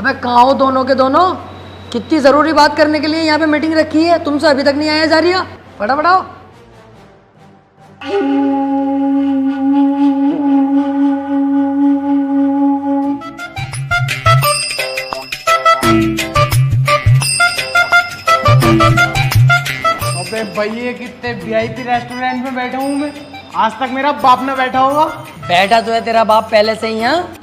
अबे कहाँ हो दोनों के दोनों? कितनी जरूरी बात करने के लिए यहाँ पे मीटिंग रखी है, तुमसे अभी तक नहीं आया जा रही है। फटाफट आओ। अबे भैया कितने वीआईपी रेस्टोरेंट में बैठा हूँ मैं, आज तक मेरा बाप ना बैठा होगा। बैठा तो है तेरा बाप पहले से ही यहाँ।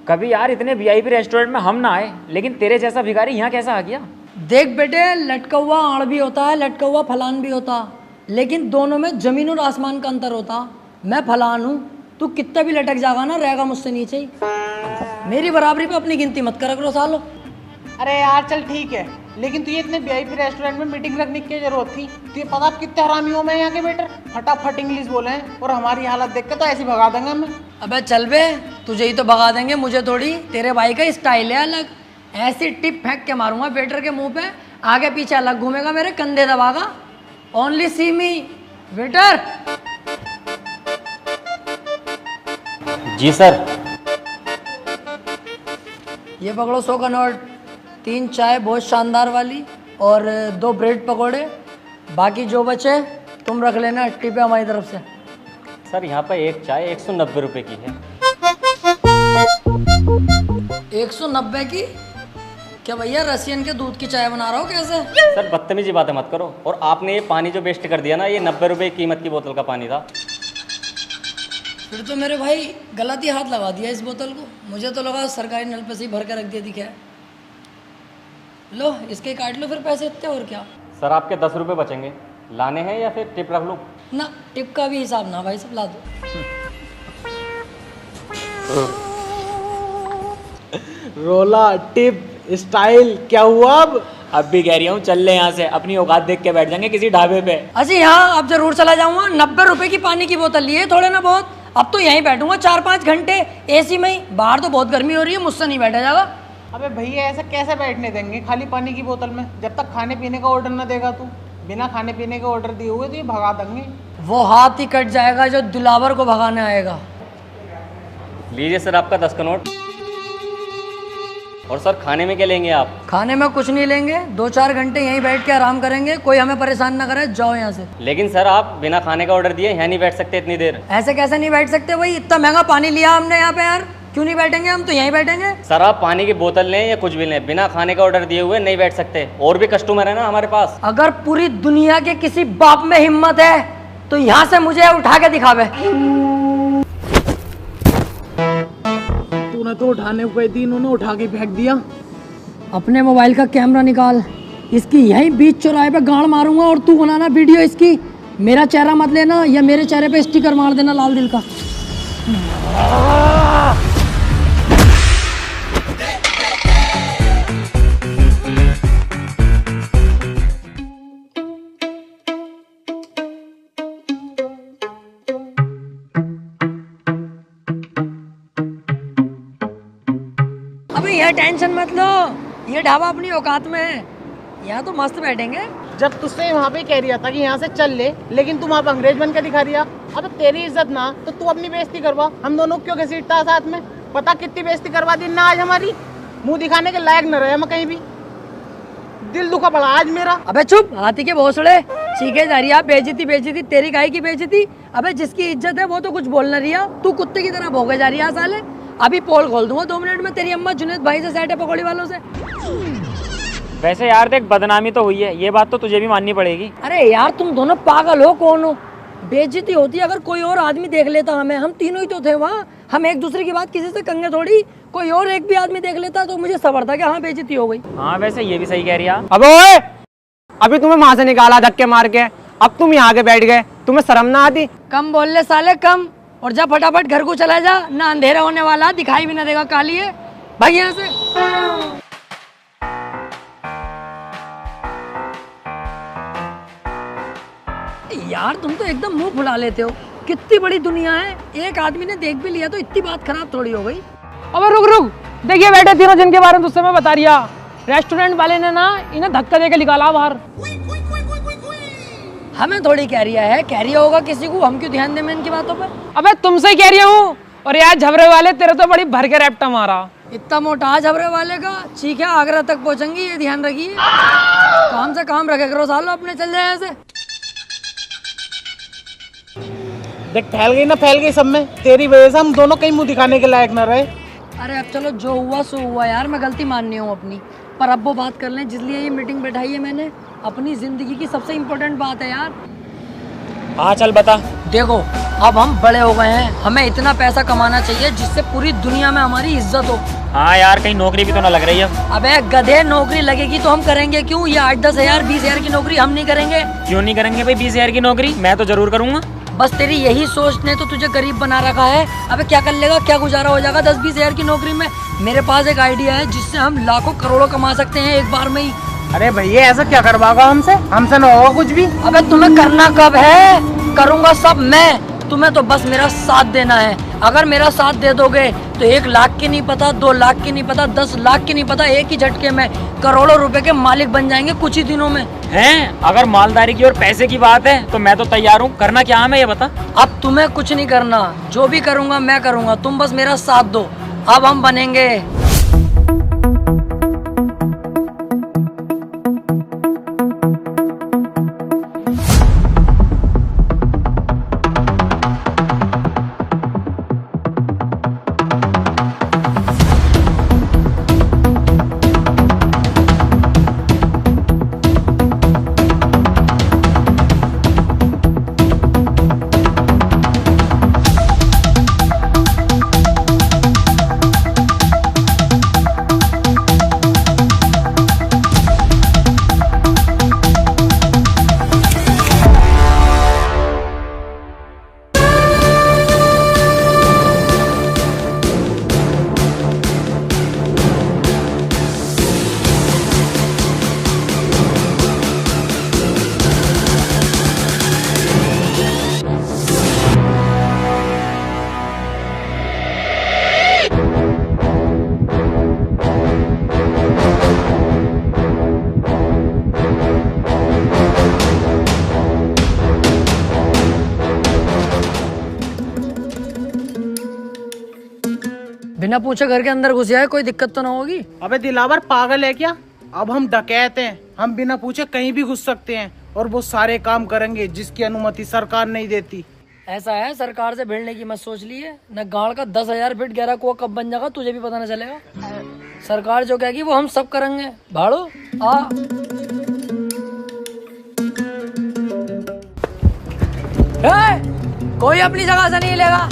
कभी यार इतने वीआईपी रेस्टोरेंट में हम ना आए, लेकिन तेरे जैसा भिखारी यहाँ कैसा आ गया? देख बेटे, लटका हुआ आड़ भी होता है, लटका हुआ फलान भी होता, लेकिन दोनों में जमीन और आसमान का अंतर होता। मैं फलान हूँ, तू कितना भी लटक जाएगा ना, रहेगा मुझसे नीचे ही। मेरी बराबरी पे अपनी गिनती मत करा करो सालो। अरे यार चल ठीक है, लेकिन तुझे इतने वीआईपी रेस्टोरेंट में मीटिंग रखने की क्या जरूरत थी? तुझे पता आप कितने हरामी हो मैं यहाँ के वेटर, फटाफट इंग्लिश बोले हैं और हमारी हालत देख के तो ऐसे भगा देंगे हमें। अबे चल बे, तुझे ही तो भगा देंगे, मुझे थोड़ी। तेरे भाई का स्टाइल है अलग, ऐसी टिप फेंक के मारूंगा वेटर के मुंह पे, आगे पीछे अलग घूमेगा, मेरे कंधे दबागा। ओनली सी मी वेटर। जी सर। ये पकड़ो 100 का नोट, 3 चाय बहुत शानदार वाली और 2 ब्रेड पकोड़े, बाकी जो बचे तुम रख लेना, टिप है हमारी तरफ से। सर यहाँ पर एक चाय 190 रुपए की है। 190 की? क्या भैया रसियन के दूध की चाय बना रहा हो कैसे? सर बदतमीजी बातें मत करो, और आपने ये पानी जो वेस्ट कर दिया ना, ये 90 रुपए की कीमत की बोतल का पानी था। फिर तो मेरे भाई गलत ही हाथ लगा दिया इस बोतल को, मुझे तो लगा सरकारी नल पे से ही भर के रख दिया दिखा है। लो इसके काट लो फिर पैसे इतने, और क्या। सर आपके 10 रुपए बचेंगे, लाने हैं या फिर टिप रख लूँ? ना टिप का भी हिसाब ना भाई, सब ला दो। रोला टिप स्टाइल क्या हुआ अब भी कह रही हूँ चल ले यहाँ से, अपनी औकात देख के बैठ जाएंगे किसी ढाबे पे। अजी हाँ, अब जरूर चला जाऊंगा। 90 रुपए की पानी की बोतल लिए थोड़े ना बहुत, अब तो यहीं बैठूंगा 4-5 घंटे एसी में ही। बाहर तो बहुत गर्मी हो रही है, मुझसे नहीं बैठा जाएगा। अबे भैया ऐसा कैसे बैठने देंगे खाली पानी की बोतल में, जब तक खाने पीने का ऑर्डर ना देगा तू। बिना खाने पीने के ऑर्डर दिए हुए तो ये भगा देंगे। वो हाथ ही कट जाएगा जो दिलावर को भगाने आएगा। लीजिए सर आपका 10 का नोट। और सर खाने में क्या लेंगे आप? खाने में कुछ नहीं लेंगे, 2-4 घंटे यहीं बैठ के आराम करेंगे, कोई हमें परेशान ना करे, जाओ यहाँ से। लेकिन सर आप बिना खाने का ऑर्डर दिए यहाँ नहीं बैठ सकते इतनी देर। ऐसे कैसे नहीं बैठ सकते भाई, इतना महंगा पानी लिया हमने यहाँ पे यार, क्यों नहीं बैठेंगे? हम तो यहीं बैठेंगे। सर आप पानी की बोतल लें या कुछ भी लें, बिना खाने का ऑर्डर दिए हुए नहीं बैठ सकते, और भी कस्टमर है ना हमारे पास। अगर पूरी दुनिया के किसी बाप में हिम्मत है तो यहाँ से मुझे उठा के दिखावे। तूने तो उठाने को दी, इन्होंने उठा के फेंक दिया। अपने मोबाइल का कैमरा निकाल, इसकी यहीं बीच चौराहे पे गाड़ मारूंगा और तू बनाना वीडियो इसकी। मेरा चेहरा मत लेना, या मेरे चेहरे पे स्टिकर मार देना लाल दिल का। अबे ये टेंशन मत लो, ये ढाबा अपनी औकात में है, यहाँ तो मस्त बैठेंगे। जब तुझसे वहाँ पे कह रिया था कि यहाँ से चल ले, लेकिन तुम वहाँ पे अंग्रेज बन के दिखा रिया। अब तेरी इज्जत ना तो तू अपनी बेइज्जती करवा, हम दोनों क्यों घसीटता है साथ में? पता कितनी बेइज्जती करवा दी ना आज हमारी, मुंह दिखाने के लायक न रहे हम कहीं भी। दिल दुखा पड़ा आज मेरा। अबे चुप, हाथी के भोसड़े सीखे जा रही है। बेइज्जती बेइज्जती तेरी गाय की बेइज्जती। अबे जिसकी इज्जत है वो तो कुछ बोल न रही है, तू कुत्ते की तरह भोगे जा रही है साले। अभी पोल खोल दूंगा 2 मिनट में, तेरी अम्मा जुनेद भाई से सेट है पकौड़ी वालों से। वैसे यार देख, बदनामी तो हुई है, ये बात तो तुझे भी माननी पड़ेगी। अरे यार तुम दोनों पागल हो, कौन हो? बेइज्जती होती है अगर कोई और आदमी देख लेता हमें, हम तीनों ही तो थे वहाँ, हम एक दूसरे की बात किसी से कंगे थोड़ी। कोई और एक भी आदमी देख लेता तो मुझे सबर था कि हाँ बेइज्जती हो गई। हाँ वैसे ये भी सही कह रही है। अबे ओए, अभी तुम्हें वहां से निकाला धक्के मार के, अब तुम यहाँ के बैठ गए, तुम्हें शर्म ना आती? कम बोल ले साले कम, और जा फटाफट घर को चला जा, ना अंधेरा होने वाला, दिखाई भी ना देगा काली है। भाई यहाँ से। यार तुम तो एकदम मुंह फुला लेते हो, कितनी बड़ी दुनिया है, एक आदमी ने देख भी लिया तो इतनी बात खराब थोड़ी हो गई। अबे रुक रुक, देखिए बैठे तीनों जिनके बारे में तुझसे मैं बता रिया, रेस्टोरेंट वाले ने ना इन्हें धक्का देके निकाला बाहर। हमें थोड़ी कह रिया है, कह रिया होगा किसी को, हम क्यों ध्यान दें इनकी बातों पर? अबे तुमसे कह रही हूँ, और यार झबरे वाले तेरे तो बड़ी भर के रैप्टा मारा। इतना मोटा झबरे वाले का ठीक है, आगरा तक पहुंचेंगी, ये ध्यान रखिए। काम से काम रखे करो सालो, अपने चल जाए ऐसे। देख फैल गई ना, फैल गई सब में। तेरी वजह से हम दोनों कहीं मुंह दिखाने के लायक न रहे। अरे अब चलो, जो हुआ सो हुआ यार, मैं गलती माननी हूँ अपनी। पर अब वो बात कर लें जिसलिए ये मीटिंग बैठाई है मैंने, अपनी जिंदगी की सबसे इम्पोर्टेंट बात है यार। हाँ चल बता। देखो अब हम बड़े हो गए हैं, हमें इतना पैसा कमाना चाहिए जिससे पूरी दुनिया में हमारी इज्जत हो। हाँ यार, कहीं नौकरी भी तो ना लग रही है। अबे गधे, नौकरी लगेगी तो हम करेंगे क्यों? ये 8-10 हजार 20 हजार की नौकरी हम नहीं करेंगे। क्यों नहीं करेंगे भाई 20 हजार की नौकरी? मैं तो जरूर करूंगा। बस तेरी यही सोच ने तो तुझे गरीब बना रखा है। अबे क्या कर लेगा, क्या गुजारा हो जाएगा 10-20 हजार की नौकरी में? मेरे पास एक आइडिया है जिससे हम लाखों करोड़ों कमा सकते हैं एक बार में ही। अरे भैया ऐसा क्या करवाओगा हमसे? हमसे न होगा कुछ भी। अबे तुम्हें करना कब है? करूंगा सब मैं, तुम्हें तो बस मेरा साथ देना है। अगर मेरा साथ दे दोगे तो 1 लाख की नहीं पता, 2 लाख की नहीं पता, 10 लाख की नहीं पता, एक ही झटके में करोड़ों रुपए के मालिक बन जाएंगे कुछ ही दिनों में। हैं? अगर मालदारी की और पैसे की बात है तो मैं तो तैयार हूँ। करना क्या है ये बता। अब तुम्हें कुछ नहीं करना, जो भी करूंगा मैं करूंगा, तुम बस मेरा साथ दो। अब हम बनेंगे। बिना पूछे घर के अंदर घुस जाए, कोई दिक्कत तो ना होगी? अबे दिलावर पागल है क्या? अब हम डकैत हैं, हम बिना पूछे कहीं भी घुस सकते हैं और वो सारे काम करेंगे जिसकी अनुमति सरकार नहीं देती। ऐसा है, सरकार से भिड़ने की मत सोच लिए। न गाड़ का 10,000 फीट गहरा कुआं कब बन जाएगा तुझे भी पता न चलेगा। सरकार जो कहेगी वो हम सब करेंगे। भाड़ो आ। कोई अपनी जगह से नहीं लेगा।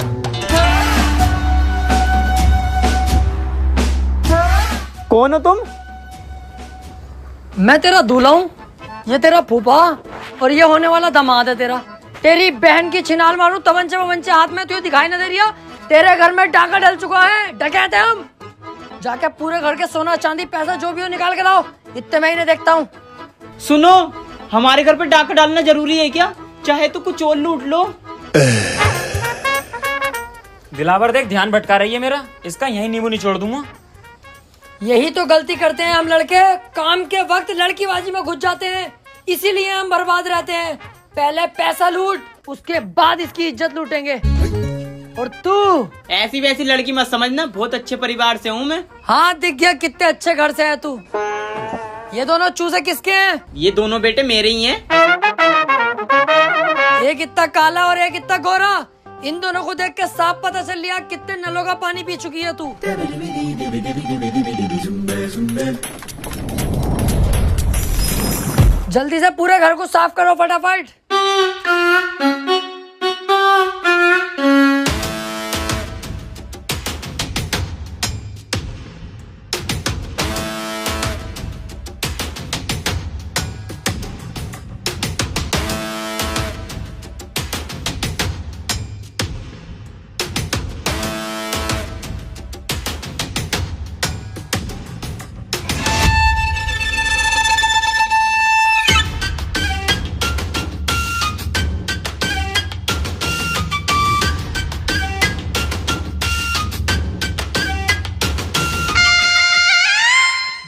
कौन हो तुम? मैं तेरा दूल्हा हूँ, ये तेरा फूफा और ये होने वाला दामाद है तेरा। तेरी बहन की छिनाल मारूं तमंचे वमंचे हाथ में, तुझे दिखाई न दे रही है? तेरे घर में डाका डल चुका है, डकैत है हम। जाके पूरे घर के सोना चांदी पैसा जो भी हो निकाल के लाओ, इतने मैं ही नहीं देखता हूँ। सुनो, हमारे घर पे डाका डालना जरूरी है क्या? चाहे तो कुछ और लूट लो। दिलावर देख, ध्यान भटका रही है मेरा, इसका यही नींबू निचोड़ दूंगा। यही तो गलती करते हैं हम लड़के, काम के वक्त लड़कीबाजी में घुस जाते हैं, इसीलिए हम बर्बाद रहते हैं। पहले पैसा लूट, उसके बाद इसकी इज्जत लूटेंगे। और तू ऐसी वैसी लड़की मत समझना, बहुत अच्छे परिवार से हूँ मैं। हाँ दिख गया कितने अच्छे घर से है तू। ये दोनों चूजे किसके हैं? ये दोनों बेटे मेरे ही हैं। एक इतना काला और एक इतना गोरा, इन दोनों को देख के साफ पता चल लिया कितने नलों का पानी पी चुकी है तू। जल्दी से पूरे घर को साफ करो फटाफट।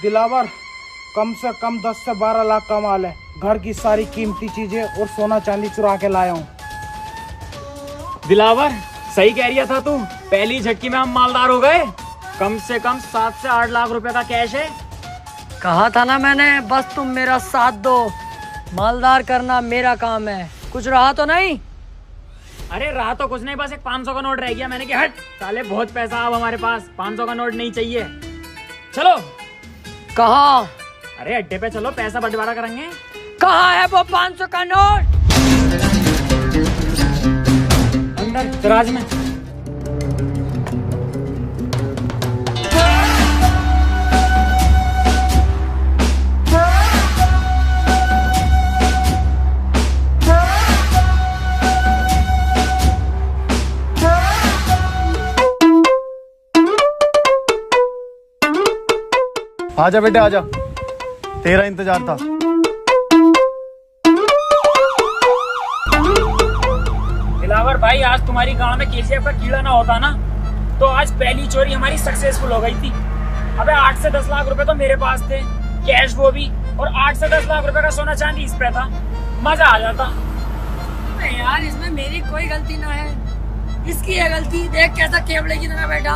दिलावर, कम से कम 10 से 12 लाख का माल है। घर की सारी कीमती चीजें और सोना चांदी चुरा के लाया हूँ। दिलावर सही कह रही था तू, पहली झटकी में हम मालदार हो गए। कम से कम 7 से 8 लाख रुपए का कैश है। कहा था ना मैंने, बस तुम मेरा साथ दो। मालदार करना मेरा काम है। कुछ रहा तो नहीं? अरे रहा तो कुछ नहीं, बस एक 500 का नोट रह गया। मैंने कहा हट साले, बहुत पैसा अब हमारे पास, 500 का नोट नहीं चाहिए। चलो। कहाँ? अरे अड्डे पे चलो, पैसा बंटवारा करेंगे। कहाँ है वो 500 का नोट? अंदर दराज में। आजा बेटे आजा, तेरा इंतजार था। दिलावर भाई, आज तुम्हारी गांव में केसीएफ का कीड़ा ना होता ना, तो आज पहली चोरी हमारी सक्सेसफुल हो गई थी। अबे 8 से 10 लाख रुपए तो मेरे पास थे, कैश वो भी, और 8 से 10 लाख रुपए का सोना चांदी इस पे था। मजा आ जाता। अबे यार, इसमें मेरी कोई गलती ना है, इसकी है गलती। देख कैसा केवड़े की तरह बैठा।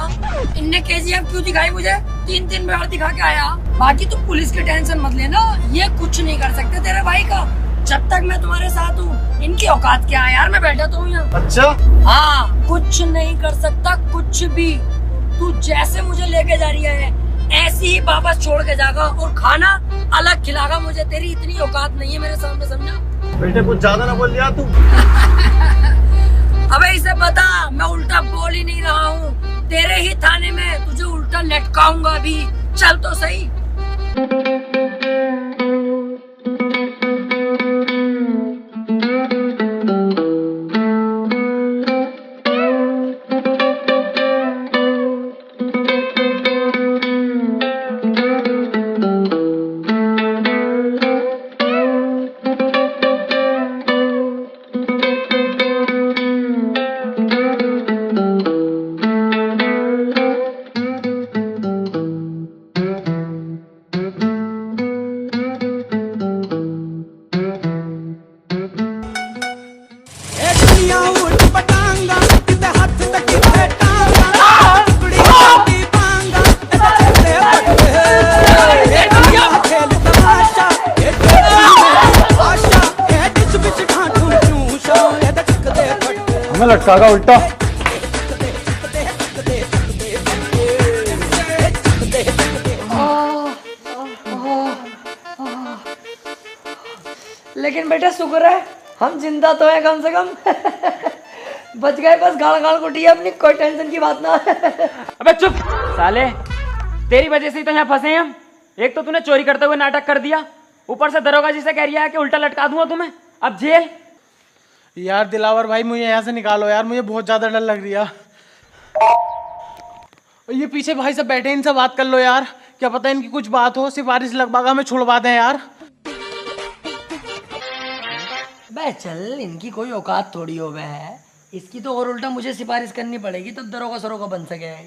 इनने केजीएफ क्यों दिखाई मुझे? 3 बार दिखा के आया। बाकी तू पुलिस की टेंशन मत लेना, ये कुछ नहीं कर सकते तेरे भाई का, जब तक मैं तुम्हारे साथ हूँ। इनकी औकात क्या है यार, मैं बैठा तो हूँ यहाँ। अच्छा हाँ, कुछ नहीं कर सकता, कुछ भी। तू जैसे मुझे लेके जा रही है ऐसे ही वापस छोड़ के जाएगा, और खाना अलग खिलागा मुझे। तेरी इतनी औकात नहीं है मेरे सामने, समझा? बेटे कुछ ज्यादा ना बोल लिया तू। अबे इसे बता, मैं उल्टा बोल ही नहीं रहा हूँ। तेरे ही थाने में तुझे उल्टा लटकाऊंगा अभी। चल तो सही। हमें लटकागा उल्टा। लेकिन बेटा शुक्र है हम जिंदा तो हैं कम से कम। बच गए, बस गाल गाल कुटी है अपनी, कोई टेंशन की बात ना। अबे चुप साले, तेरी वजह से ही तो यहाँ फंसे हैं हम। एक तो तूने चोरी करते हुए नाटक कर दिया, ऊपर से दरोगा जी से कह रहा है कि उल्टा लटका दूंगा तुम्हें, अब जेल। यार दिलावर भाई, मुझे यहाँ से निकालो यार, मुझे बहुत ज्यादा डर लग रही है। ये पीछे भाई सब बैठे, इनसे बात कर लो यार, क्या पता इनकी कुछ बात हो, सिफारिश लगवागा हमें छुड़वा दें यार। बे चल, इनकी कोई औकात थोड़ी हो गए है, इसकी तो और उल्टा मुझे सिफारिश करनी पड़ेगी तब दरोगा सरोगा बन सके।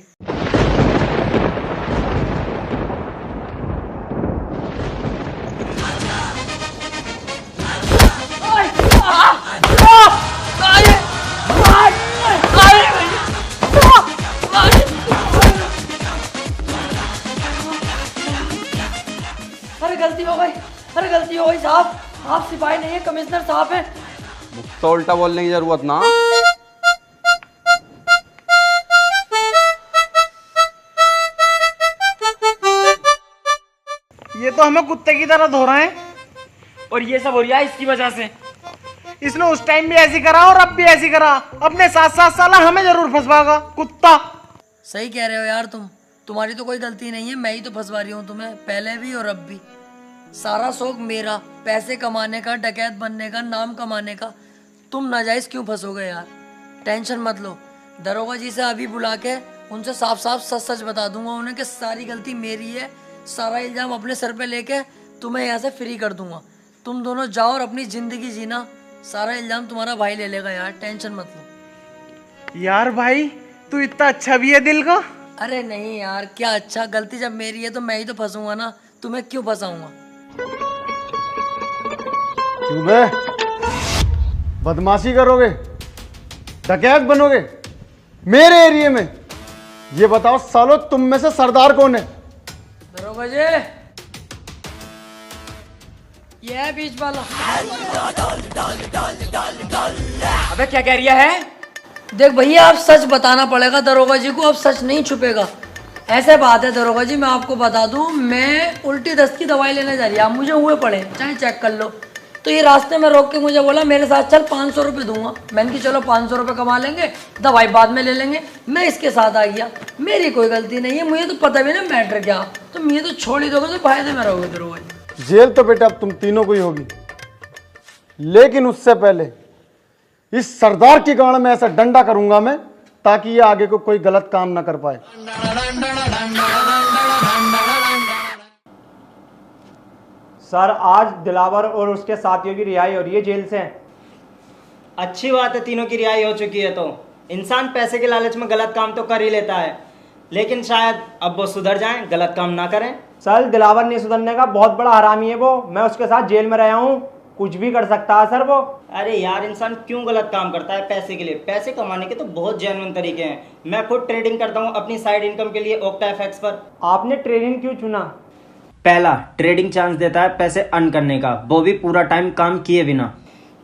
अरे गलती हो गई, अरे गलती हो गई साहब, आप सिपाही नहीं है, कमिश्नर साहब हैं। तो उल्टा बोलने की जरूरत ना। ये तो हमें कुत्ते की तरह धो रहे हैं, और ये सब हो रहा है इसकी वजह से। इसने उस टाइम भी ऐसी करा और अब भी ऐसी करा, अपने साथ साथ साला हमें जरूर फंसवाएगा कुत्ता। सही कह रहे हो यार तुम, तुम्हारी तो कोई गलती नहीं है, मैं ही तो फंसवा रही हूँ तुम्हें, पहले भी और अब भी। सारा शौक मेरा, पैसे कमाने का, डकैत बनने का, नाम कमाने का। तुम नाजायज क्यों फंसोगे यार? टेंशन मत लो, दरोगा जी से अभी बुला के उनसे साफ साफ सच सच बता दूंगा उन्हें कि सारी गलती मेरी है, सारा इल्जाम अपने सर पे लेके तुम्हें यहाँ से फ्री कर दूंगा। तुम दोनों जाओ और अपनी जिंदगी जीना, सारा इल्जाम तुम्हारा भाई ले लेगा यार, टेंशन मत लो। यार भाई तू इतना अच्छा भी है दिल का। अरे नहीं यार, क्या अच्छा, गलती जब मेरी है तो मैं ही तो फंसूंगा ना, तुम्हें क्यों फंसाऊंगा? क्यों बे, बदमाशी करोगे, डकैत बनोगे मेरे एरिया में? ये बताओ सालो, तुम में से सरदार कौन है? दरोगा जी, ये है बीच वाला। अबे क्या कह रिया है? देख भैया, अब सच बताना पड़ेगा दरोगा जी को, अब सच नहीं छुपेगा। ऐसे बात है दरोगा जी, मैं आपको बता दूं, मैं उल्टी दस्त की दवाई लेने जा रही है, आप मुझे हुए पड़े, चाहे चेक कर लो। तो ये रास्ते में रोक के मुझे बोला मेरे साथ चल, 500 रुपये दूंगा। मैंने कहा चलो 500 रुपये कमा लेंगे, दवाई बाद में ले लेंगे। मैं इसके साथ आ गया, मेरी कोई गलती नहीं है, मुझे तो पता भी ना मैटर क्या। तो मुझे तो छोड़ ही दोगे तो फायदे में रहोगे दरोगा जी। जेल तो बेटा अब तुम तीनों को ही होगी, लेकिन उससे पहले इस सरदार की गाड़ में ऐसा डंडा करूंगा मैं, ताकि ये आगे को कोई गलत काम ना कर पाए। सर, आज दिलावर और उसके साथियों की रिहाई हो रही है जेल से। अच्छी बात है, तीनों की रिहाई हो चुकी है। तो इंसान पैसे के लालच में गलत काम तो कर ही लेता है, लेकिन शायद अब वो सुधर जाएं, गलत काम ना करें। सर, दिलावर नहीं सुधरने का, बहुत बड़ा हरामी है वो। मैं उसके साथ जेल में रहा हूँ, कुछ भी कर सकता है सर वो। अरे यार, इंसान क्यों गलत काम करता है पैसे के लिए? पैसे कमाने के तो बहुत जेन्युइन तरीके हैं। मैं खुद ट्रेडिंग करता हूँ अपनी साइड इनकम के लिए ओक्टा एफएक्स पर। आपने ट्रेडिंग क्यों चुना? पहला, ट्रेडिंग चांस देता है पैसे अर्न करने का, वो भी पूरा टाइम काम किए बिना।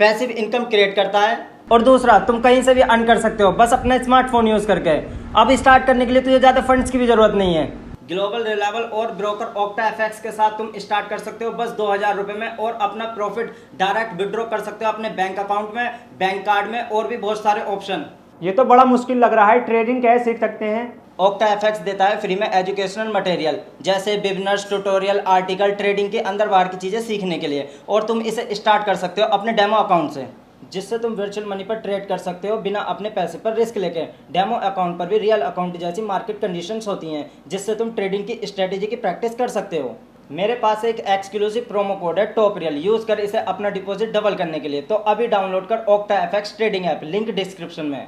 पैसिव इनकम क्रिएट करता है। और दूसरा, तुम कहीं से भी अर्न कर सकते हो, बस अपना स्मार्टफोन यूज करके। अब स्टार्ट करने के लिए तुझे ज्यादा फंड्स की भी जरूरत नहीं है। ग्लोबल रिलायबल और ब्रोकर ओक्टा एफएक्स के साथ तुम स्टार्ट कर सकते हो बस 2000 रुपए में, और अपना प्रॉफिट डायरेक्ट विड्रॉ कर सकते हो अपने बैंक अकाउंट में, बैंक कार्ड में, और भी बहुत सारे ऑप्शन। ये तो बड़ा मुश्किल लग रहा है, ट्रेडिंग कैसे सीख सकते हैं? ओक्टा एफएक्स देता है फ्री में एजुकेशनल मटेरियल, जैसे बिजनेस ट्यूटोरियल, आर्टिकल, ट्रेडिंग के अंदर बाहर की चीजें सीखने के लिए। और तुम इसे स्टार्ट कर सकते हो अपने डेमो अकाउंट से, जिससे तुम वर्चुअल मनी पर ट्रेड कर सकते हो बिना अपने पैसे पर रिस्क लेके। डेमो अकाउंट पर भी रियल अकाउंट जैसी मार्केट कंडीशंस होती हैं, जिससे तुम ट्रेडिंग की स्ट्रेटेजी की प्रैक्टिस कर सकते हो। मेरे पास एक एक्सक्लूसिव प्रोमो कोड है टॉप रियल, यूज कर इसे अपना डिपॉजिट डबल करने के लिए। तो अभी डाउनलोड कर octa FX trading app, link description में।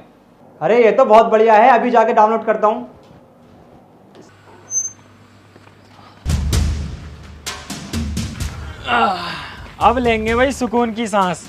अरे ये तो बहुत बढ़िया है, अभी जाके डाउनलोड करता हूँ। अब लेंगे भाई सुकून की सांस।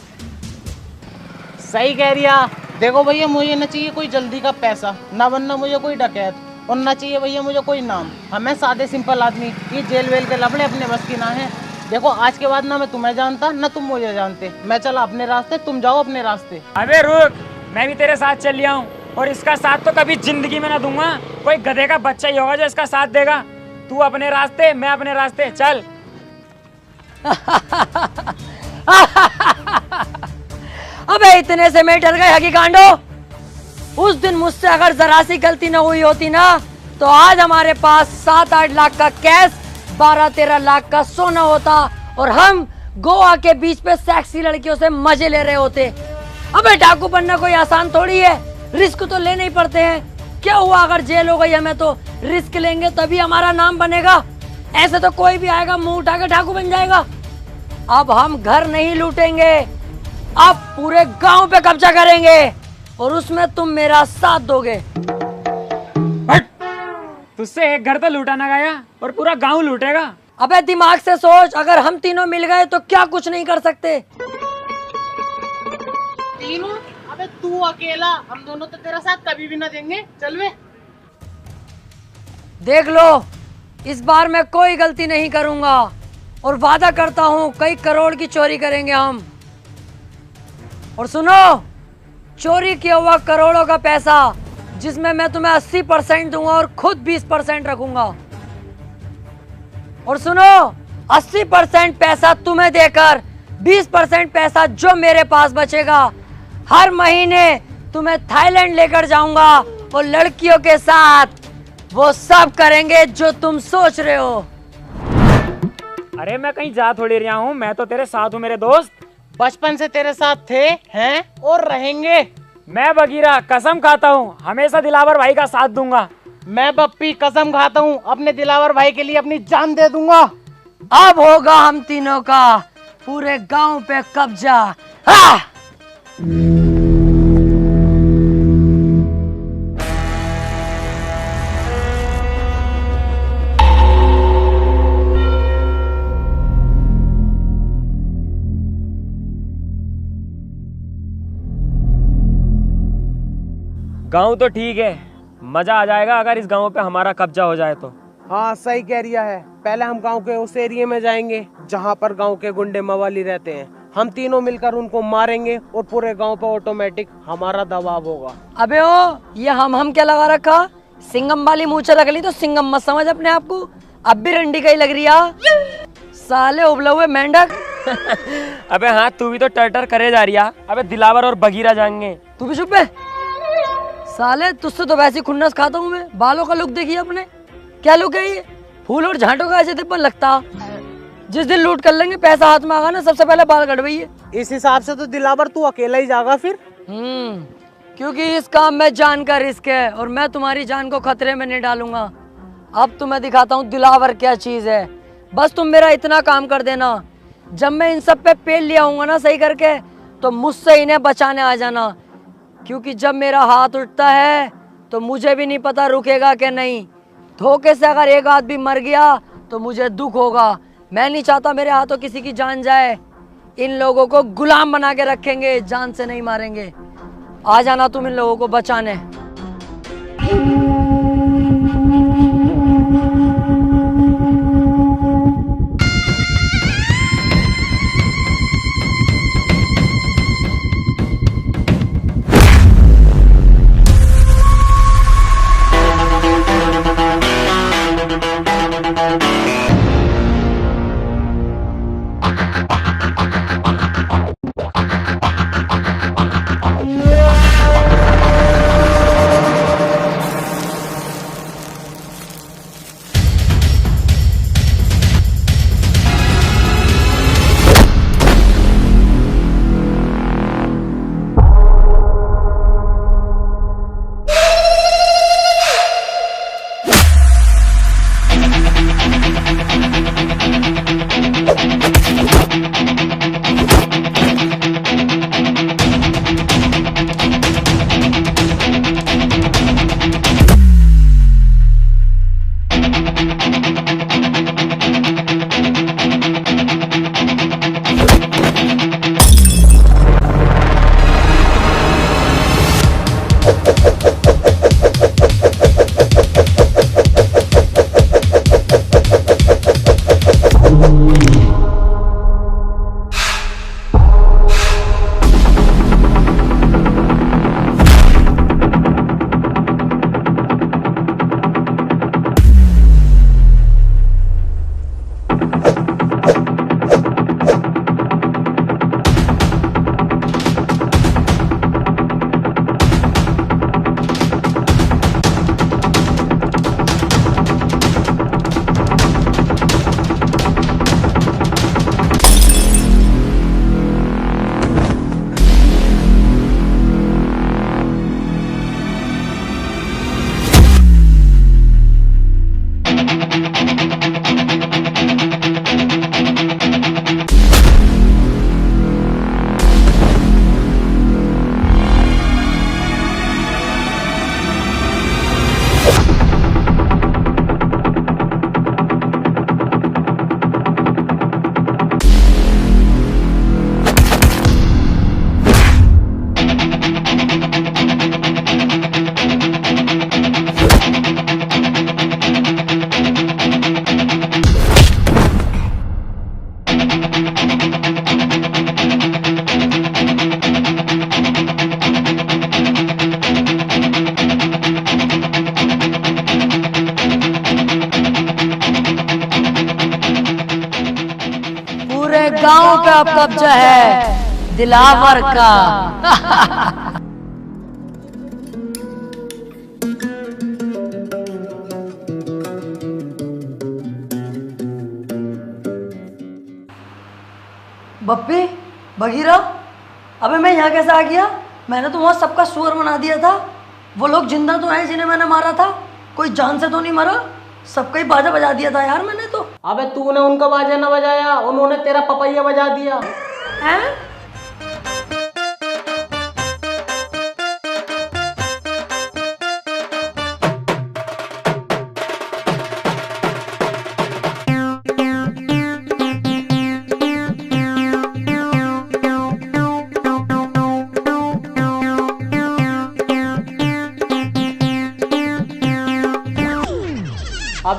सही कह रिया। देखो भैया, मुझे ना चाहिए कोई जल्दी का पैसा, ना बनना मुझे कोई डकैत, और ना चाहिए भैया मुझे कोई नाम। हमें सादे सिंपल आदमी, ये जेल वेल के लफड़े अपने बस की ना है। देखो आज के बाद ना मैं तुम्हें जानता, ना तुम मुझे जानते। मैं चला अपने रास्ते, तुम जाओ अपने रास्ते। अबे रुक, मैं भी तेरे साथ चल लिया हूँ, और इसका साथ तो कभी जिंदगी में ना दूंगा। कोई गधे का बच्चा ही होगा जो इसका साथ देगा। तू अपने रास्ते, मैं अपने रास्ते, चल। अबे इतने से मैं डर गए हगी कांडो। उस दिन मुझसे अगर जरा सी गलती न हुई होती ना, तो आज हमारे पास 7-8 लाख का कैश, 12-13 लाख का सोना होता, और हम गोवा के बीच पे सेक्सी लड़कियों से मजे ले रहे होते। अबे डाकू बनना कोई आसान थोड़ी है, रिस्क तो लेने ही पड़ते हैं। क्या हुआ अगर जेल हो गई हमें? तो रिस्क लेंगे तभी हमारा नाम बनेगा। ऐसे तो कोई भी आएगा मुंह उठा के डाकू बन जाएगा। अब हम घर नहीं लूटेंगे, अब पूरे गांव पे कब्जा करेंगे, और उसमें तुम मेरा साथ दोगे। तुझसे एक घर तो लूटा ना गया, और पूरा गांव लूटेगा। अबे दिमाग से सोच, अगर हम तीनों मिल गए तो क्या कुछ नहीं कर सकते। तीनों? अबे तू अकेला, हम दोनों तो तेरा साथ कभी भी ना देंगे। चल वे। देख लो, इस बार मैं कोई गलती नहीं करूंगा, और वादा करता हूं कई करोड़ की चोरी करेंगे हम। और सुनो, चोरी किया हुआ करोड़ों का पैसा, जिसमें मैं तुम्हें 80% दूंगा और खुद 20% रखूंगा। और सुनो, 80% पैसा तुम्हें देकर 20% पैसा जो मेरे पास बचेगा, हर महीने तुम्हें थाईलैंड लेकर जाऊंगा, और लड़कियों के साथ वो सब करेंगे जो तुम सोच रहे हो। अरे मैं कहीं जा थोड़ी रहा हूँ, मैं तो तेरे साथ हूँ मेरे दोस्त। बचपन से तेरे साथ थे, हैं और रहेंगे। मैं बगीरा कसम खाता हूँ हमेशा दिलावर भाई का साथ दूंगा। मैं बप्पी कसम खाता हूँ अपने दिलावर भाई के लिए अपनी जान दे दूंगा। अब होगा हम तीनों का पूरे गांव पे कब्जा। हाँ! गांव तो ठीक है, मजा आ जाएगा अगर इस गांव पे हमारा कब्जा हो जाए तो। हाँ सही कह रिया है। पहले हम गांव के उस एरिया में जाएंगे जहाँ पर गांव के गुंडे मवाली रहते हैं। हम तीनों मिलकर उनको मारेंगे और पूरे गांव पे ऑटोमेटिक हमारा दबाव होगा। अबे ओ, ये हम क्या लगा रखा? सिंगम वाली मूछें रख ली तो सिंगम मत समझ अपने आप को। अब भी रंडी कहीं लग रही है साले उबले हुए मेंढक। अबे हाँ, तू भी तो टर करे जा रही है। अबे दिलावर और बगीरा जाएंगे। तू भी चुप है साले, तुझसे तो वैसे खुन्नस खाता हूँ मैं। बालों का लुक देखिए अपने, क्या लुक है ये? फूल और झांटों का ऐसे पर लगता। जिस दिन लूट कर लेंगे, पैसा हाथ में आगा ना, सबसे पहले बाल कटवाइए। इस हिसाब से तो दिलावर तू अकेला ही जागा फिर। क्योंकि इस काम में जान का रिस्क है और मैं तुम्हारी जान को खतरे में नहीं डालूंगा। अब तुम्हें दिखाता हूँ दिलावर क्या चीज है। बस तुम मेरा इतना काम कर देना, जब मैं इन सब पे पेल लिया हूँ ना सही करके, तो मुझसे इन्हें बचाने आ जाना। क्योंकि जब मेरा हाथ उठता है तो मुझे भी नहीं पता रुकेगा कि नहीं। धोखे से अगर एक आदमी मर गया तो मुझे दुख होगा। मैं नहीं चाहता मेरे हाथों किसी की जान जाए। इन लोगों को गुलाम बना के रखेंगे, जान से नहीं मारेंगे। आ जाना तुम इन लोगों को बचाने। गांव पे अब कब्जा है दिलावर का। बप्पी, बगीरा, अबे मैं यहाँ कैसे आ गया? मैंने तो वहाँ सबका सुअर बना दिया था। वो लोग जिंदा तो हैं जिन्हें मैंने मारा था, कोई जान से तो नहीं मरा। सबका ही बाजा बजा दिया था यार मैंने तो। अबे तूने उनका बाजा ना बजाया, उन्होंने तेरा पपैया बजा दिया। हैं?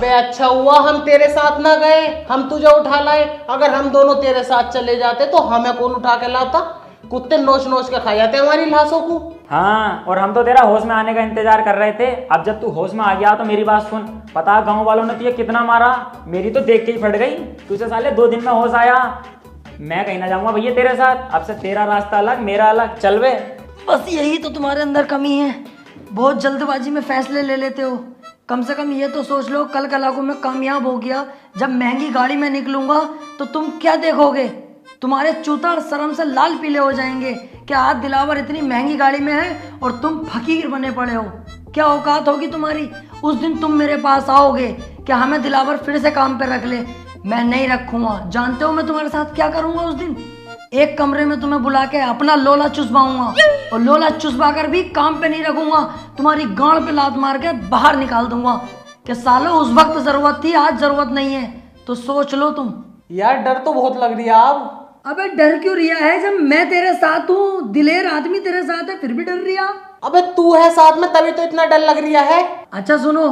अबे अच्छा हुआ हम तेरे साथ ना गए, हम तुझे उठा लाए। अगर हम दोनों तेरे साथ चले जाते तो हमें कौन उठा के लाता? कुत्ते नोच नोच के खा जाते हमारी लाशों को। हाँ, और हम तो तेरा होश में आने का इंतजार कर रहे थे। अब जब तू होश में आ गया तो मेरी बात सुन। पता गांव वालों ने तुझे कितना मारा, मेरी तो देख के ही फट गई। तुझे साले 2 दिन में होश आया। मैं कहीं ना जाऊंगा भैया तेरे साथ। अब से तेरा रास्ता अलग, मेरा अलग। चल बे। बस यही तो तुम्हारे अंदर कमी है, बहुत जल्दबाजी में फैसले ले लेते हो। कम से कम ये तो सोच लो, कल कलाको में कामयाब हो गया, जब महंगी गाड़ी में निकलूंगा तो तुम क्या देखोगे? तुम्हारे चूता शर्म से लाल पीले हो जाएंगे। क्या आज दिलावर इतनी महंगी गाड़ी में है और तुम फकीर बने पड़े हो? क्या औकात होगी तुम्हारी? उस दिन तुम मेरे पास आओगे, क्या हमें दिलावर फिर से काम पे रख ले? मैं नहीं रखूंगा। जानते हो मैं तुम्हारे साथ क्या करूंगा उस दिन? एक कमरे में तुम्हें बुला के अपना लोला चुसवाऊंगा, और लोला चुसवा कर भी काम पे नहीं रखूंगा, तुम्हारी गांड पे लात मार के बाहर निकाल दूंगा। कि सालो उस वक्त जरूरत थी, आज जरूरत नहीं है, तो सोच लो तुम। यार डर तो बहुत लग रही है अब। अबे डर क्यों रिया है? जब मैं तेरे साथ हूँ, दिलेर आदमी तेरे साथ है, फिर भी डर रिया? अबे तू है साथ में तभी तो इतना डर लग रहा है। अच्छा सुनो,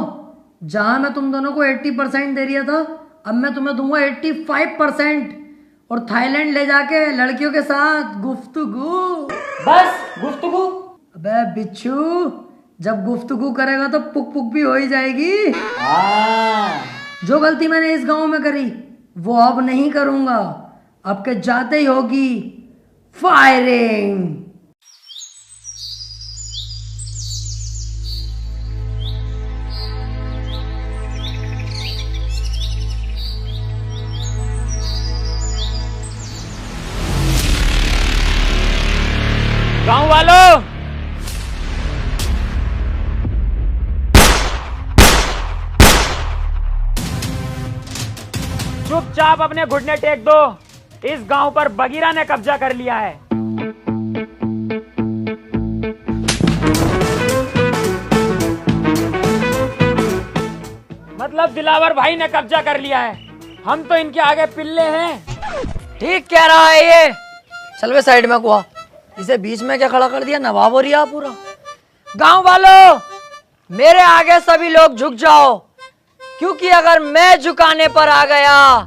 जहां मैं तुम दोनों को 80% दे रिया था, अब मैं तुम्हें दूंगा 85%, और थाईलैंड ले जाके लड़कियों के साथ गुफ्तगू। बस गुफ्तगू? अबे बिच्छू, जब गुफ्तगू करेगा तो पुक पुक भी हो ही जाएगी। जो गलती मैंने इस गांव में करी वो अब नहीं करूंगा। अब के जाते ही होगी फायरिंग। गांव वालों, चुपचाप अपने घुटने टेक दो। इस गांव पर बगीरा ने कब्जा कर लिया है। मतलब दिलावर भाई ने कब्जा कर लिया है। हम तो इनके आगे पिल्ले हैं। ठीक कह रहा है ये। चल वे साइड में कुआ, इसे बीच में क्या खड़ा कर दिया? नवाब हो रिया पूरा। गांव वालों, मेरे आगे सभी लोग झुक जाओ, क्योंकि अगर मैं झुकाने पर आ गया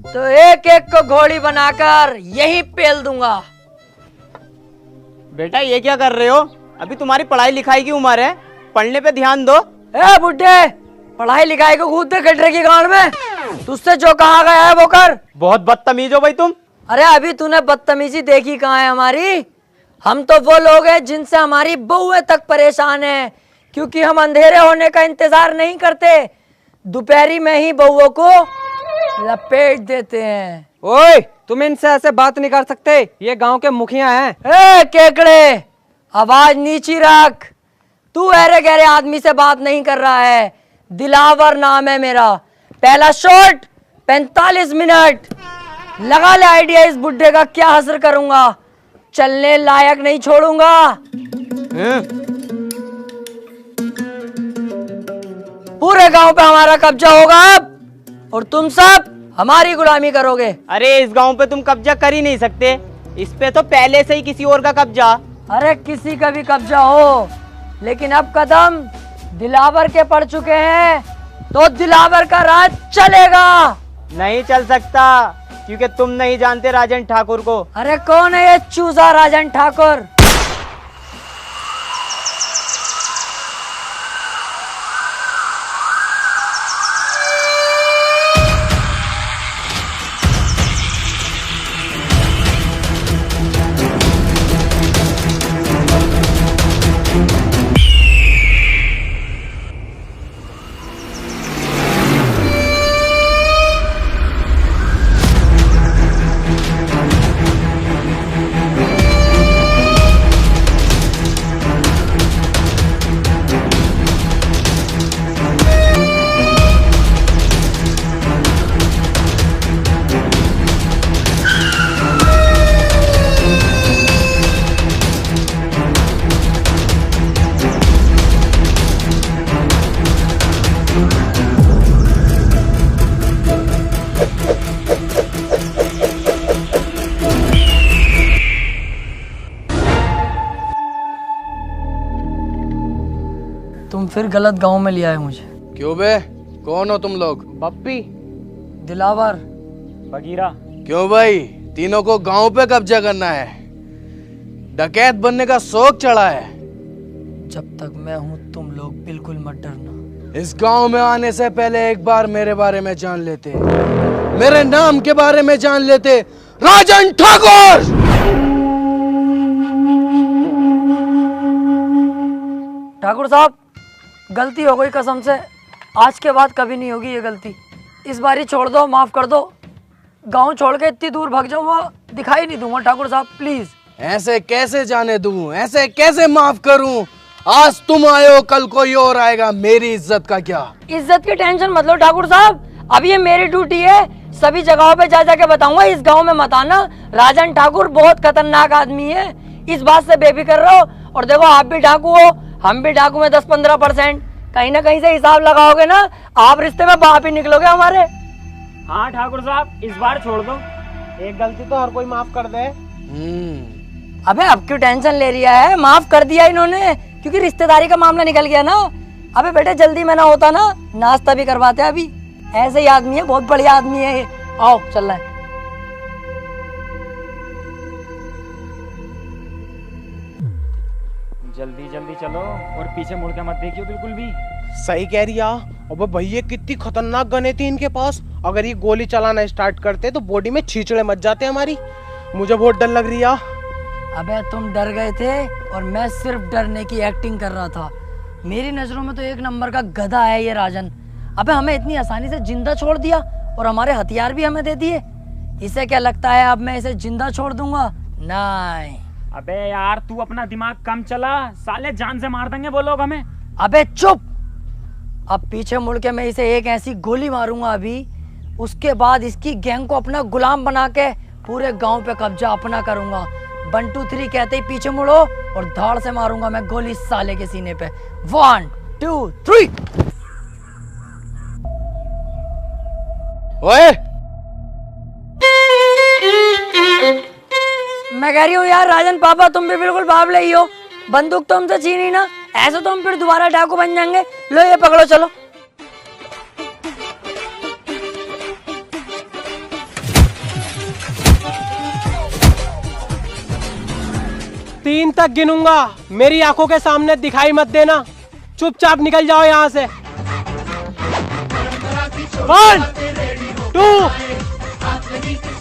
तो एक एक को घोड़ी बनाकर यही पेल दूंगा। बेटा ये क्या कर रहे हो? अभी तुम्हारी पढ़ाई लिखाई की उम्र है, पढ़ने पे ध्यान दो। ए बुड्ढे, पढ़ाई लिखाई को कूद दे गड्ढे की गांड में। तुझसे जो कहा गया है वो कर। बहुत बदतमीज हो भाई तुम। अरे अभी तूने बदतमीजी देखी कहाँ है हमारी? हम तो वो लोग हैं जिनसे हमारी बहुएं तक परेशान हैं, क्योंकि हम अंधेरे होने का इंतजार नहीं करते, दोपहरी में ही बहुओं को लपेट देते हैं। ओए, तुम इनसे ऐसे बात नहीं कर सकते, ये गांव के मुखिया हैं। ए केकड़े, आवाज नीची रख। तू अरे गहरे आदमी से बात नहीं कर रहा है। दिलावर नाम है मेरा। पहला शॉट 45 मिनट। लगा ले आइडिया इस बुड्ढे का क्या हसर करूंगा। चलने लायक नहीं छोड़ूंगा। पूरे गांव पे हमारा कब्जा होगा अब, और तुम सब हमारी गुलामी करोगे। अरे इस गांव पे तुम कब्जा कर ही नहीं सकते, इस पे तो पहले से ही किसी और का कब्जा। अरे किसी का भी कब्जा हो, लेकिन अब कदम दिलावर के पड़ चुके हैं, तो दिलावर का राज चलेगा। नहीं चल सकता, क्योंकि तुम नहीं जानते राजन ठाकुर को। अरे कौन है ये चूजा राजन ठाकुर? तुम फिर गलत गांव में लिया है मुझे। क्यों बे? कौन हो तुम लोग? बप्पी। दिलावर। बगीरा। क्यों भाई, तीनों को गांव पे कब्जा करना है? डकैत बनने का शौक चढ़ा है? जब तक मैं हूं तुम लोग बिल्कुल मत डरना। इस गांव में आने से पहले एक बार मेरे बारे में जान लेते, मेरे नाम के बारे में जान लेते। राजन ठाकुर। ठाकुर साहब, गलती हो गई कसम से, आज के बाद कभी नहीं होगी ये गलती। इस बारी छोड़ दो, माफ कर दो। गांव छोड़ के इतनी दूर भाग जाऊंगा, दिखाई नहीं दूंगा ठाकुर साहब, प्लीज। ऐसे कैसे जाने दूं, ऐसे कैसे माफ करूं? आज तुम आए हो, कल कोई और आएगा, मेरी इज्जत का क्या? इज्जत की टेंशन मत लो ठाकुर साहब, अब ये मेरी ड्यूटी है, सभी जगहों पे जा जाके बताऊंगा इस गांव में मत आना, राजन ठाकुर बहुत खतरनाक आदमी है, इस बात से बेफिक्र रहो। और देखो आप भी डाकू हो, हम भी डाकू में 10-15%, कहीं ना कहीं से हिसाब लगाओगे ना, आप रिश्ते में बाप ही निकलोगे हमारे। हाँ ठाकुर साहब, इस बार छोड़ दो। एक गलती तो हर कोई माफ कर दे। अबे अब क्यों टेंशन ले रिया है, माफ कर दिया इन्होंने, क्योंकि रिश्तेदारी का मामला निकल गया ना। अबे बेटे जल्दी में ना होता ना, नाश्ता भी करवाते अभी। ऐसे ही आदमी है, बहुत बढ़िया आदमी है ये। आओ चल रहा है। जल्दी जल्दी चलो और पीछे मुड़ के मत देखियो बिल्कुल भी। सही कह रही है। अबे भैया कितनी खतरनाक गने थी इनके पास, अगर ये गोली चलाना स्टार्ट करते तो बॉडी में छींचड़े मच जाते हमारी। मुझे बहुत डर लग रही है। अबे तुम डर गए थे और मैं सिर्फ डरने की एक्टिंग कर रहा था। मेरी नजरों में तो एक नंबर का गधा है ये राजन। अबे हमें इतनी आसानी से जिंदा छोड़ दिया और हमारे हथियार भी हमें दे दिए। इसे क्या लगता है अब मैं इसे जिंदा छोड़ दूंगा? नहीं। अबे यार तू अपना दिमाग कम चला, साले जान से मार देंगे वो लोग हमें। अबे चुप, अब पीछे मुड़ के मैं इसे एक ऐसी गोली मारूंगा अभी, उसके बाद इसकी गैंग को अपना गुलाम बना के पूरे गांव पे कब्जा अपना करूंगा। 1 2 3 कहते ही पीछे मुड़ो और धाड़ से मारूंगा मैं गोली साले के सीने पे। 1 2 3। ओए मैं कह रही हूँ यार राजन पापा, तुम भी बिल्कुल बाबले ही हो। बंदूक तो हमसे छीनी ना, ऐसे तो हम फिर दोबारा डाकू बन जाएंगे। लो ये पकड़ो, चलो। तीन तक गिनूंगा, मेरी आंखों के सामने दिखाई मत देना, चुपचाप निकल जाओ यहाँ से। 1 2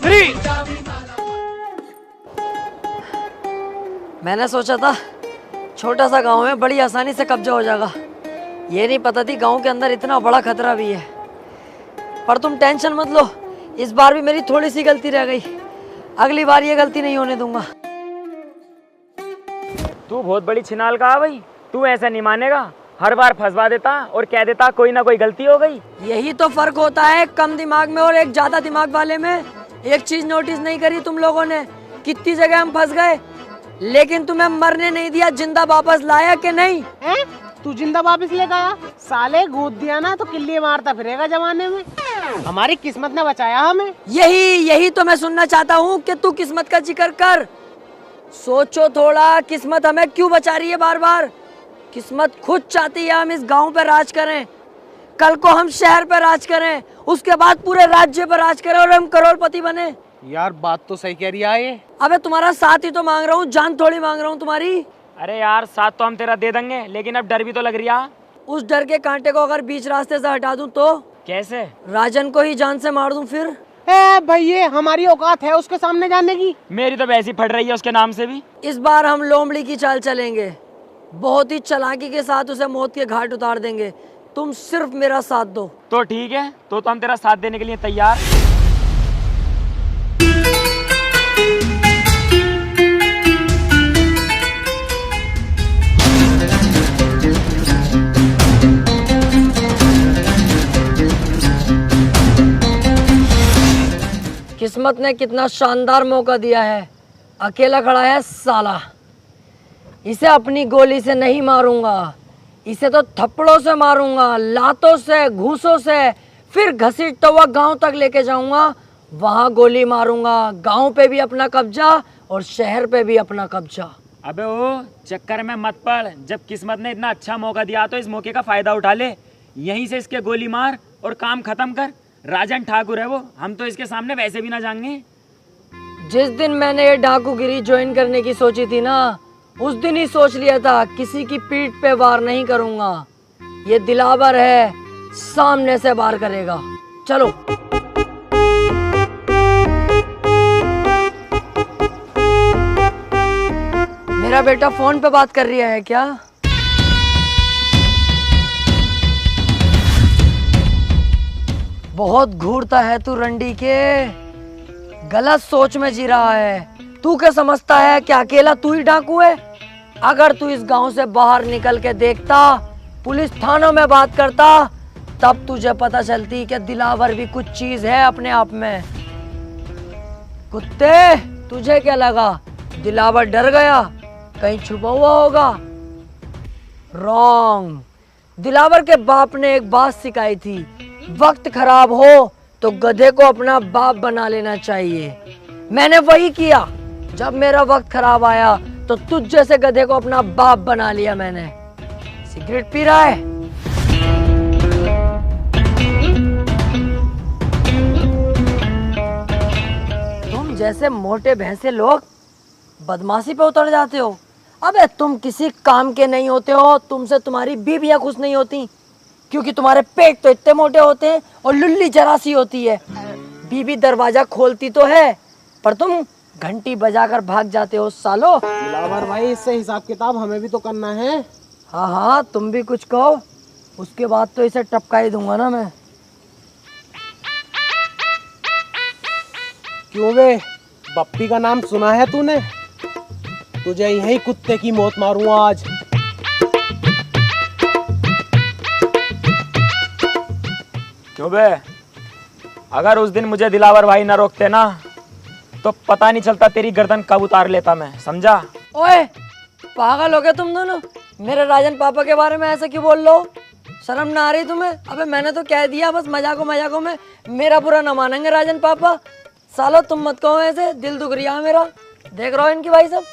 3। मैंने सोचा था छोटा सा गांव है, बड़ी आसानी से कब्जा हो जाएगा। ये नहीं पता थी गांव के अंदर इतना बड़ा खतरा भी है। पर तुम टेंशन मत लो, इस बार भी मेरी थोड़ी सी गलती रह गई, अगली बार ये गलती नहीं होने दूंगा। तू बहुत बड़ी छिनाल का है भाई, तू ऐसा नहीं मानेगा। हर बार फंसवा देता और कह देता कोई ना कोई गलती हो गई। यही तो फर्क होता है कम दिमाग में और एक ज्यादा दिमाग वाले में। एक चीज नोटिस नहीं करी तुम लोगों ने, कितनी जगह हम फंस गए, लेकिन तुम्हें मरने नहीं दिया, जिंदा वापस लाया कि नहीं? तू जिंदा वापस ले गया? साले गोद दिया ना तो किल्ली मारता फिरेगा जमाने में। हमारी किस्मत ने बचाया हमें। यही तो मैं सुनना चाहता हूँ कि तू किस्मत का जिक्र कर। सोचो थोड़ा, किस्मत हमें क्यों बचा रही है बार बार? किस्मत खुद चाहती है हम इस गांव पे राज करें, कल को हम शहर पे राज करें, उसके बाद पूरे राज्य पर राज करें और हम करोड़पति बने। यार बात तो सही कह रही है ये। अबे तुम्हारा साथ ही तो मांग रहा हूँ, जान थोड़ी मांग रहा हूँ तुम्हारी। अरे यार साथ तो हम तेरा दे देंगे, लेकिन अब डर भी तो लग रही है। उस डर के कांटे को अगर बीच रास्ते से हटा दूं तो? कैसे? राजन को ही जान से मार दूं फिर? भैया हमारी औकात है उसके सामने जाने की? मेरी तो वैसी फट रही है उसके नाम से भी। इस बार हम लोमड़ी की चाल चलेंगे, बहुत ही चालाकी के साथ उसे मौत के घाट उतार देंगे। तुम सिर्फ मेरा साथ दो। तो ठीक है, तो हम तेरा साथ देने के लिए तैयार। किस्मत ने कितना शानदार मौका दिया है, अकेला खड़ा है साला। इसे अपनी गोली से नहीं मारूंगा, इसे तो थप्पड़ों से मारूंगा, लातों से, घूसों से, फिर घसीटता हुआ गांव तक लेके जाऊंगा, वहां गोली मारूंगा। गांव पे भी अपना कब्जा और शहर पे भी अपना कब्जा। अबे वो चक्कर में मत पड़, जब किस्मत ने इतना अच्छा मौका दिया तो इस मौके का फायदा उठा ले। यहीं से इसके गोली मार और काम खत्म कर। राजन ठाकुर है वो, हम तो इसके सामने वैसे भी ना जाएंगे। जिस दिन मैंने ये डाकूगिरी ज्वाइन करने की सोची थी ना, उस दिन ही सोच लिया था किसी की पीठ पे वार नहीं करूंगा। ये दिलावर है, सामने से वार करेगा। चलो। मेरा बेटा फोन पे बात कर रहा है क्या? बहुत घूरता है तू रंडी के, गलत सोच में जी रहा है। तू क्या समझता है कि अकेला तू ही डाकू है? अगर तू इस गांव से बाहर निकल के देखता, पुलिस थानों में बात करता, तब तुझे पता चलती कि दिलावर भी कुछ चीज है अपने आप में। कुत्ते, तुझे क्या लगा दिलावर डर गया? कहीं छुपा हुआ होगा? रॉन्ग। दिलावर के बाप ने एक बात सिखाई थी, वक्त खराब हो तो गधे को अपना बाप बना लेना चाहिए। मैंने वही किया। जब मेरा वक्त खराब आया तो तुझ जैसे गधे को अपना बाप बना लिया मैंने। सिगरेट पी रहा है? तुम जैसे मोटे भैंसे लोग बदमाशी पे उतर जाते हो। अबे तुम किसी काम के नहीं होते हो। तुमसे तुम्हारी बीवियां खुश नहीं होती, क्योंकि तुम्हारे पेट तो इतने मोटे होते हैं और लुल्ली जरा सी होती है। बीवी दरवाजा खोलती तो है, पर तुम घंटी बजाकर भाग जाते हो सालो। दिलावर भाई, इससे हिसाब किताब हमें भी तो करना है। हाँ हाँ, तुम भी कुछ कहो, उसके बाद तो इसे टपका ही दूंगा ना मैं। क्यों बे, बप्पी का नाम सुना है तूने? तुझे यही कुत्ते की मौत मारूंगा आज। क्यों बे, अगर उस दिन मुझे दिलावर भाई ना रोकते ना, तो पता नहीं चलता तेरी गर्दन कब उतार लेता मैं, समझा? ओए पागल हो गए तुम दोनों? मेरे राजन पापा के बारे में ऐसे क्यों बोल लो? शर्म ना आ रही तुम्हें? अबे मैंने तो कह दिया, बस मजाकों में मेरा बुरा ना मानेंगे राजन पापा। सालो तुम मत कहो ऐसे, दिल दुख रिया मेरा। देख रहा हो इनकी भाई सब।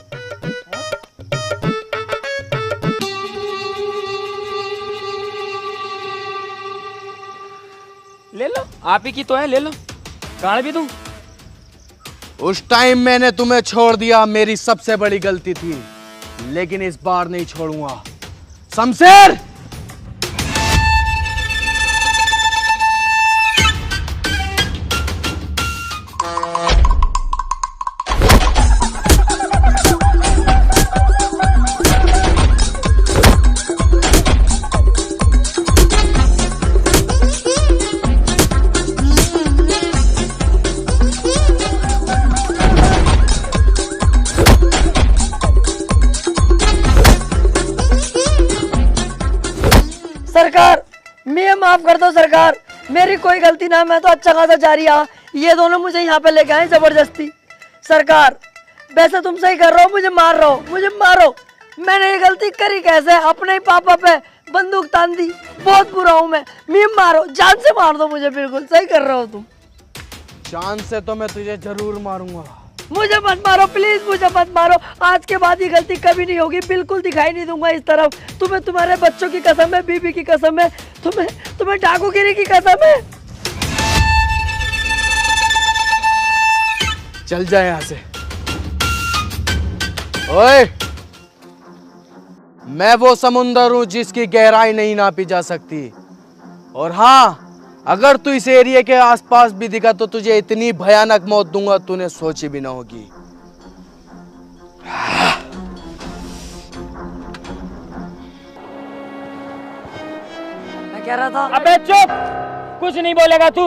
ले लो, आप ही की तो है, ले लो। गाड़ भी दूं? उस टाइम मैंने तुम्हें छोड़ दिया, मेरी सबसे बड़ी गलती थी, लेकिन इस बार नहीं छोड़ूंगा। शमशेर, सरकार, मैं माफ कर दो सरकार, मेरी कोई गलती ना। मैं तो अच्छा खासा जा रहा, ये दोनों मुझे यहाँ पे लेके आए जबरदस्ती। सरकार, वैसे तुम सही कर रहे हो, मुझे मार रहे हो, मुझे मारो। मैंने ये गलती करी कैसे? अपने ही पापा पे बंदूक तान दी। बहुत बुरा हूँ मैं मारो, जान से मार दो मुझे। बिल्कुल सही कर रहे हो तुम। जान से तो मैं तुझे जरूर मारूंगा। मुझे मत मारो प्लीज, मुझे मत मारो। आज के बाद ये गलती कभी नहीं होगी, बिल्कुल दिखाई नहीं दूंगा इस तरफ। तुम्हें तुम्हारे बच्चों की कसम है, बीबी की कसम है, तुम्हें डाकूगिरी की कसम है। चल जा यहाँ से। ओए, मैं वो समुंदर हूं जिसकी गहराई नहीं नापी जा सकती। और हाँ, अगर तू इस एरिया के आसपास भी दिखा तो तुझे इतनी भयानक मौत दूंगा तूने सोची भी ना होगी। मैं कह रहा था। अबे चुप, कुछ नहीं बोलेगा तू।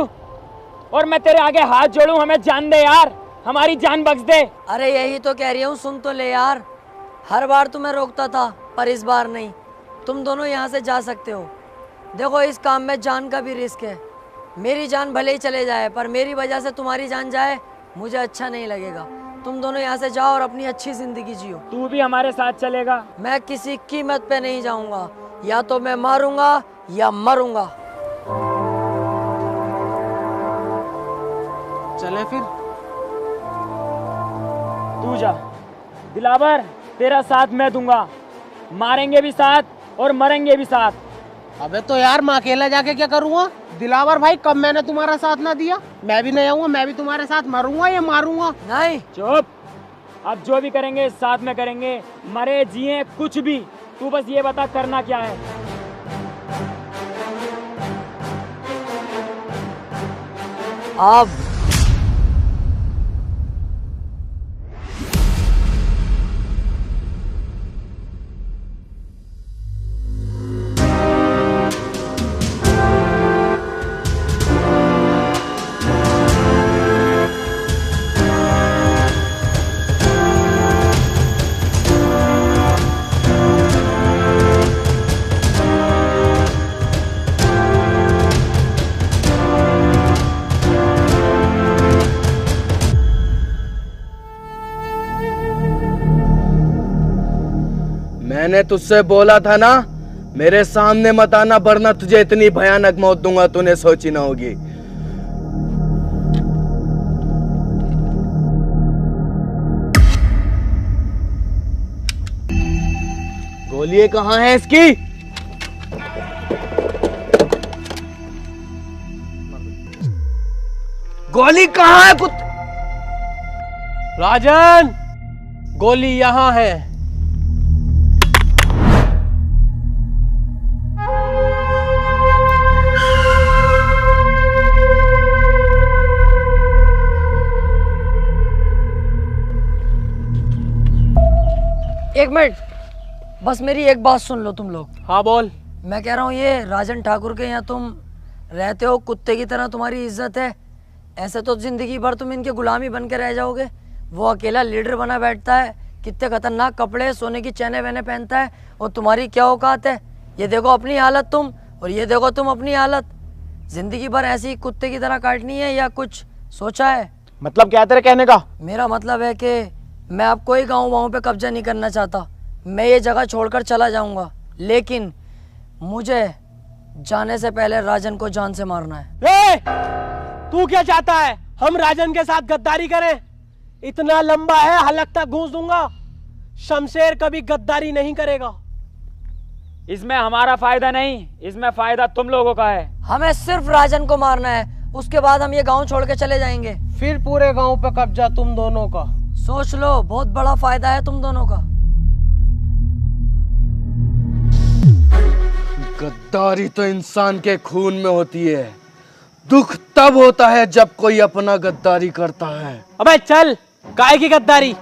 और मैं तेरे आगे हाथ जोड़ूं, हमें जान दे यार, हमारी जान बख्श दे। अरे यही तो कह रही हूँ, सुन तो ले यार। हर बार तुम्हें रोकता था, पर इस बार नहीं। तुम दोनों यहाँ से जा सकते हो। देखो, इस काम में जान का भी रिस्क है। मेरी जान भले ही चले जाए, पर मेरी वजह से तुम्हारी जान जाए, मुझे अच्छा नहीं लगेगा। तुम दोनों यहाँ से जाओ और अपनी अच्छी जिंदगी जियो। तू भी हमारे साथ चलेगा? मैं किसी कीमत पे नहीं जाऊंगा, या तो मैं मारूंगा या मरूंगा। चले फिर। तू जा। दिलावर, तेरा साथ मैं दूंगा, मारेंगे भी साथ और मरेंगे भी साथ। अबे तो यार मैं अकेला जाके क्या करूँगा? दिलावर भाई, कब मैंने तुम्हारा साथ ना दिया? मैं भी नहीं आऊंगा, मैं भी तुम्हारे साथ मरूंगा या मारूंगा? नहीं। चुप। अब जो भी करेंगे साथ में करेंगे, मरे जिए कुछ भी, तू बस ये बता करना क्या है। अब मैंने तुझसे बोला था ना, मेरे सामने मत आना, वरना तुझे इतनी भयानक मौत दूंगा तूने सोची ना होगी। गोली कहाँ है इसकी? गोली कहाँ है राजन, गोली यहाँ है। एक मिनट, बस मेरी एक बात सुन लो तुम लोग। हाँ बोल। मैं कह रहा हूँ ये राजन ठाकुर के यहाँ तुम रहते हो, कुत्ते की तरह तुम्हारी इज्जत है। ऐसे तो जिंदगी भर तुम इनके गुलामी बन के रह जाओगे। वो अकेला लीडर बना बैठता है, कितने खतरनाक कपड़े, सोने की चैने वैने पहनता है, और तुम्हारी क्या औकात है? ये देखो अपनी हालत तुम, और ये देखो तुम अपनी हालत। जिंदगी भर ऐसी ही कुत्ते की तरह काटनी है या कुछ सोचा है? मतलब क्या तेरे कहने का? मेरा मतलब है कि मैं अब कोई गाँव वाँव पे कब्जा नहीं करना चाहता। मैं ये जगह छोड़कर चला जाऊंगा, लेकिन मुझे जाने से पहले राजन को जान से मारना है। तू क्या चाहता है? हम राजन के साथ गद्दारी करें? इतना लंबा है, हलक तक घूस दूंगा। शमशेर कभी गद्दारी नहीं करेगा। इसमें हमारा फायदा नहीं, इसमें फायदा तुम लोगों का है। हमें सिर्फ राजन को मारना है, उसके बाद हम ये गांव छोड़ के चले जाएंगे। फिर पूरे गांव पे कब्जा तुम दोनों का। सोच लो, बहुत बड़ा फायदा है तुम दोनों का। गद्दारी तो इंसान के खून में होती है। दुख तब होता है जब कोई अपना गद्दारी करता है। अबे चल, काहे की गद्दारी?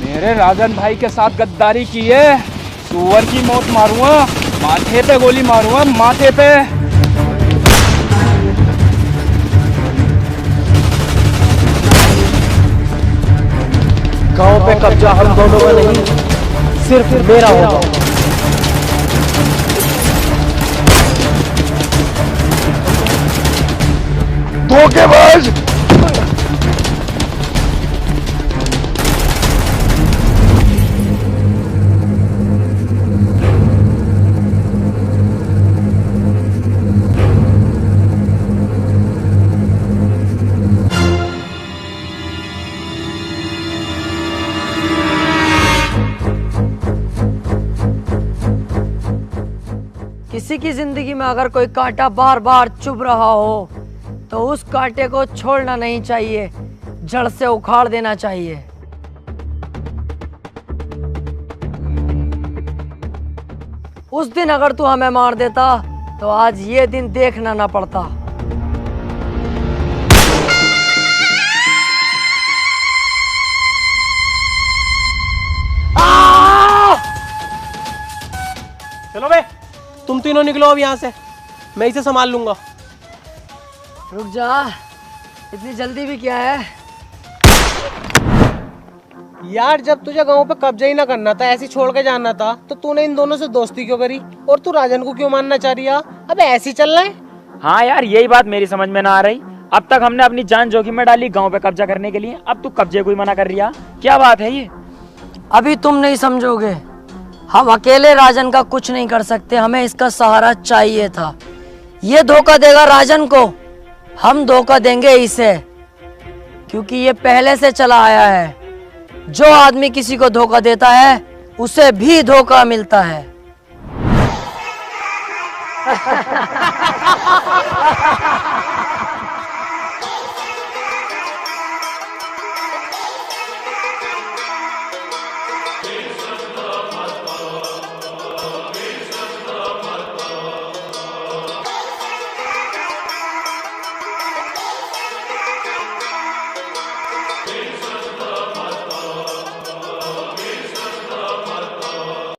मेरे राजन भाई के साथ गद्दारी की है, सुअर की मौत मारूंगा, माथे पे गोली मारूंगा, माथे पे। गांव पे कब्जा हम दोनों का नहीं, सिर्फ मेरा होगा। धोखेबाज! किसी की जिंदगी में अगर कोई कांटा बार बार चुभ रहा हो तो उस कांटे को छोड़ना नहीं चाहिए, जड़ से उखाड़ देना चाहिए। उस दिन अगर तू हमें मार देता तो आज ये दिन देखना ना पड़ता। चलो बे, तुम तीनों निकलो अब यहाँ से, मैं इसे संभाल लूंगा। रुक जा, इतनी जल्दी भी क्या है? यार जब तुझे गांव पे कब्जा ही ना करना था, ऐसे छोड़ के जाना था, तो तूने इन दोनों से दोस्ती क्यों करी? और तू राजन को क्यों मानना चाह रही है? अबे ऐसे ही चल रहा है। हाँ यार, यही बात मेरी समझ में ना आ रही। अब तक हमने अपनी जान जोखिम में डाली गांव पे कब्जा करने के लिए, अब तू कब्जे को ही मना कर रही है। क्या बात है ये? अभी तुम नहीं समझोगे। हम अकेले राजन का कुछ नहीं कर सकते, हमें इसका सहारा चाहिए था। ये धोखा देगा राजन को, हम धोखा देंगे इसे, क्योंकि ये पहले से चला आया है। जो आदमी किसी को धोखा देता है उसे भी धोखा मिलता है।